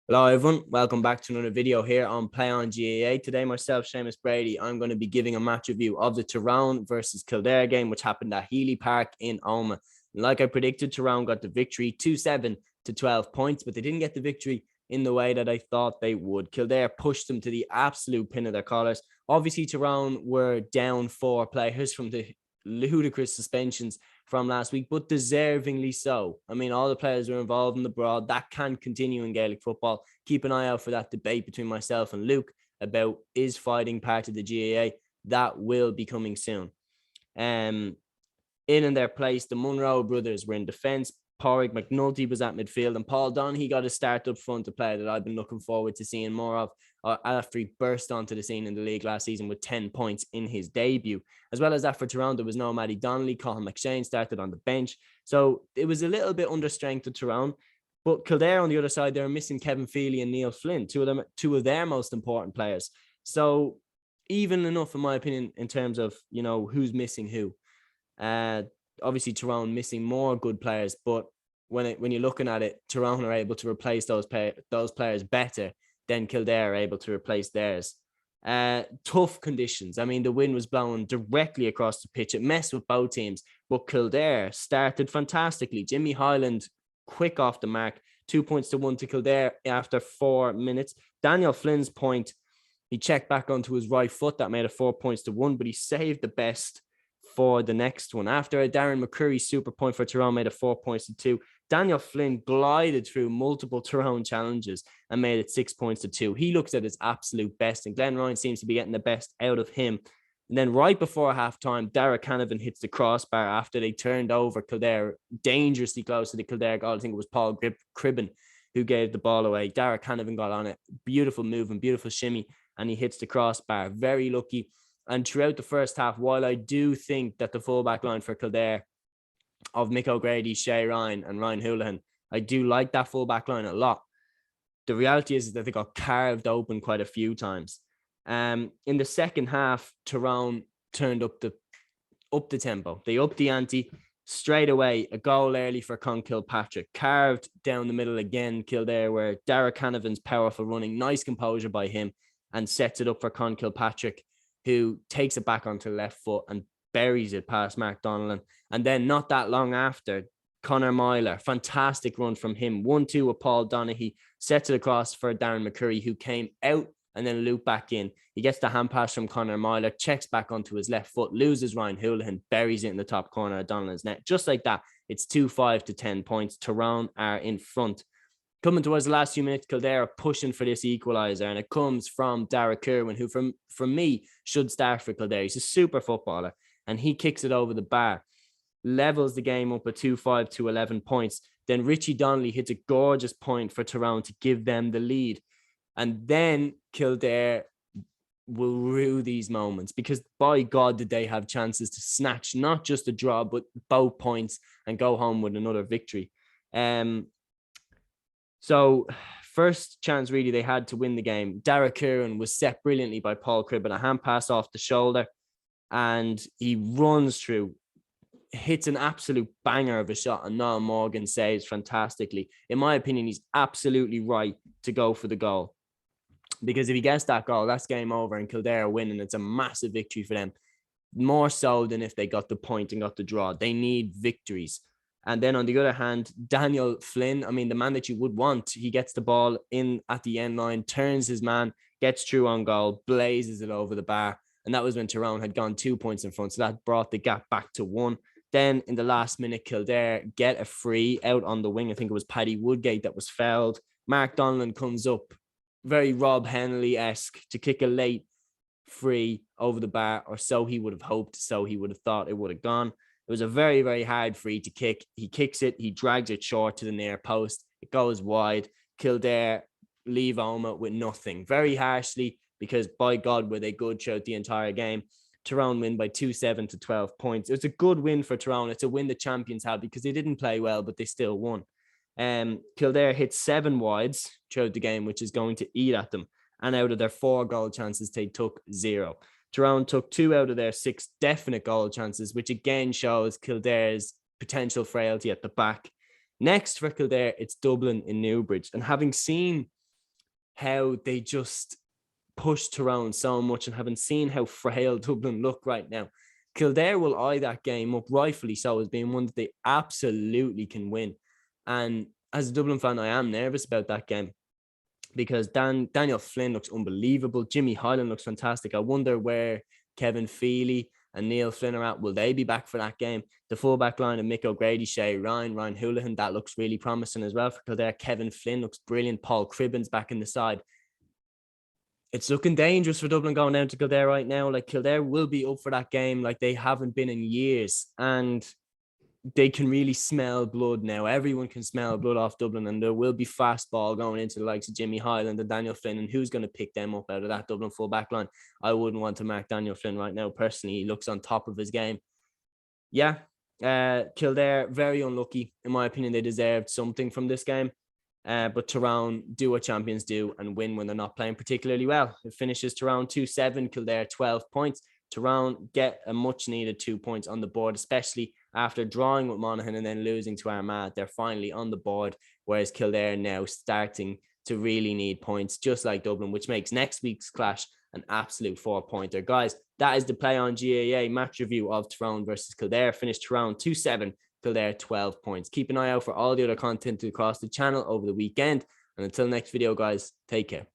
Hello everyone, welcome back to another video here on Play on GAA. Today myself, Seamus Brady, I'm going to be giving a match review of the Tyrone versus Kildare game, which happened at Healy Park in Omagh. Like I predicted, Tyrone got the victory 2-7 to 12 points, but they didn't get the victory in the way that I thought they would. Kildare pushed them to the absolute pin of their collars. Obviously, Tyrone were down 4 players from the ludicrous suspensions from last week, but deservingly so. I mean, all the players were involved in the brawl. That can continue in Gaelic football. Keep an eye out for that debate between myself and Luke about is fighting part of the GAA. That will be coming soon. In their place, the Munro brothers were in defence. Pádraig McNulty was at midfield, and Paul Donaghy got a start up front, a player that I've been looking forward to seeing more of after he burst onto the scene in the league last season with 10 points in his debut. As well as that, for Tyrone, there was no Matty Donnelly. Colin McShane started on the bench. So it was a little bit under strength of Tyrone. But Kildare, on the other side, they were missing Kevin Feely and Neil Flynn, two of their most important players. So even enough, in my opinion, in terms of, who's missing who. Obviously, Tyrone missing more good players, but when you're looking at it, Tyrone are able to replace those players better than Kildare are able to replace theirs. Tough conditions. I mean, the wind was blowing directly across the pitch. It messed with both teams, but Kildare started fantastically. Jimmy Hyland, quick off the mark, 2-1 to Kildare after 4 minutes. Daniel Flynn's point, he checked back onto his right foot. That made it 4-1, but he saved the best for the next one. After a Darren McCurry super point for Tyrone made it 4-2. Daniel Flynn glided through multiple Tyrone challenges and made it 6-2. He looks at his absolute best, and Glenn Ryan seems to be getting the best out of him. And then right before halftime, Darragh Kirwan hits the crossbar after they turned over Kildare dangerously close to the Kildare goal. I think it was Paul Cribben who gave the ball away. Darragh Kirwan got on it. Beautiful movement, beautiful shimmy, and he hits the crossbar. Very lucky. And throughout the first half, while I do think that the fullback line for Kildare of Mick O'Grady, Shay Ryan and Ryan Houlihan, I do like that fullback line a lot. The reality is that they got carved open quite a few times. In the second half, Tyrone turned up the tempo. They upped the ante straight away. A goal early for Conn Kilpatrick, carved down the middle again. Kildare, where Darragh Kirwan's powerful running, nice composure by him, and sets it up for Conn Kilpatrick, who takes it back onto the left foot and buries it past Mark Donnellan. And then not that long after, Conor Myler, fantastic run from him. 1-2 with Paul Donaghy, sets it across for Darren McCurry, who came out and then looped back in. He gets the hand pass from Conor Myler, checks back onto his left foot, loses Ryan Houlihan, buries it in the top corner of Donnellan's net. Just like that, it's 2-5 to 10 points. Tyrone are in front. Coming towards the last few minutes, Kildare are pushing for this equaliser, and it comes from Darragh Kirwan, who from me should start for Kildare. He's a super footballer, and he kicks it over the bar, levels the game up at 2-5 to 11 points. Then Richie Donnelly hits a gorgeous point for Tyrone to give them the lead. And then Kildare will rue these moments, because by God did they have chances to snatch not just a draw, but both points and go home with another victory. So first chance really they had to win the game. Darragh Kirwan was set brilliantly by Paul Cribben, a hand pass off the shoulder, and he runs through, hits an absolute banger of a shot, and Niall Morgan saves fantastically. In my opinion, he's absolutely right to go for the goal, because if he gets that goal, that's game over and Kildare win, and it's a massive victory for them. More so than if they got the point and got the draw. They need victories. And then on the other hand, Daniel Flynn, I mean, the man that you would want, he gets the ball in at the end line, turns his man, gets through on goal, blazes it over the bar. And that was when Tyrone had gone 2 points in front. So that brought the gap back to 1. Then in the last minute, Kildare get a free out on the wing. I think it was Paddy Woodgate that was fouled. Mark Donnellan comes up, very Rob Henley-esque, to kick a late free over the bar, or so he would have hoped, so he would have thought it would have gone. It was a very, very hard free to kick. He kicks it. He drags it short to the near post. It goes wide. Kildare leave Omagh with nothing. Very harshly, because by God, were they good throughout the entire game. Tyrone win by 2-7 to 12 points. It was a good win for Tyrone. It's a win the champions had, because they didn't play well, but they still won. Kildare hit 7 wides throughout the game, which is going to eat at them. And out of their 4 goal chances, they took 0. Tyrone took 2 out of their 6 definite goal chances, which again shows Kildare's potential frailty at the back. Next for Kildare, it's Dublin in Newbridge. And having seen how they just pushed Tyrone so much, and having seen how frail Dublin look right now, Kildare will eye that game up, rightfully so, as being one that they absolutely can win. And as a Dublin fan, I am nervous about that game because Daniel Flynn looks unbelievable. Jimmy Hyland looks fantastic. I wonder where Kevin Feely and Neil Flynn are at. Will they be back for that game? The fullback line of Mick O'Grady, Shay, Ryan Houlihan, that looks really promising as well for Kildare. Kevin Flynn looks brilliant. Paul Cribbins back in the side. It's looking dangerous for Dublin going down to Kildare right now. Like, Kildare will be up for that game like they haven't been in years. And they can really smell blood now. Everyone can smell blood off Dublin, and there will be fast ball going into the likes of Jimmy Hyland and Daniel Flynn. And who's going to pick them up out of that Dublin full back line? I wouldn't want to mark Daniel Flynn right now. Personally, he looks on top of his game. Yeah, Kildare, very unlucky. In my opinion, they deserved something from this game. But Tyrone do what champions do and win when they're not playing particularly well. It finishes Tyrone-2-7, Kildare 12 points. Tyrone get a much needed 2 points on the board, especially after drawing with Monaghan and then losing to Armagh. They're finally on the board, whereas Kildare now starting to really need points, just like Dublin, which makes next week's clash an absolute 4-pointer. Guys, that is the Play on GAA match review of Tyrone versus Kildare. Finished Tyrone-2-7, Kildare 12 points. Keep an eye out for all the other content across the channel over the weekend. And until next video, guys, take care.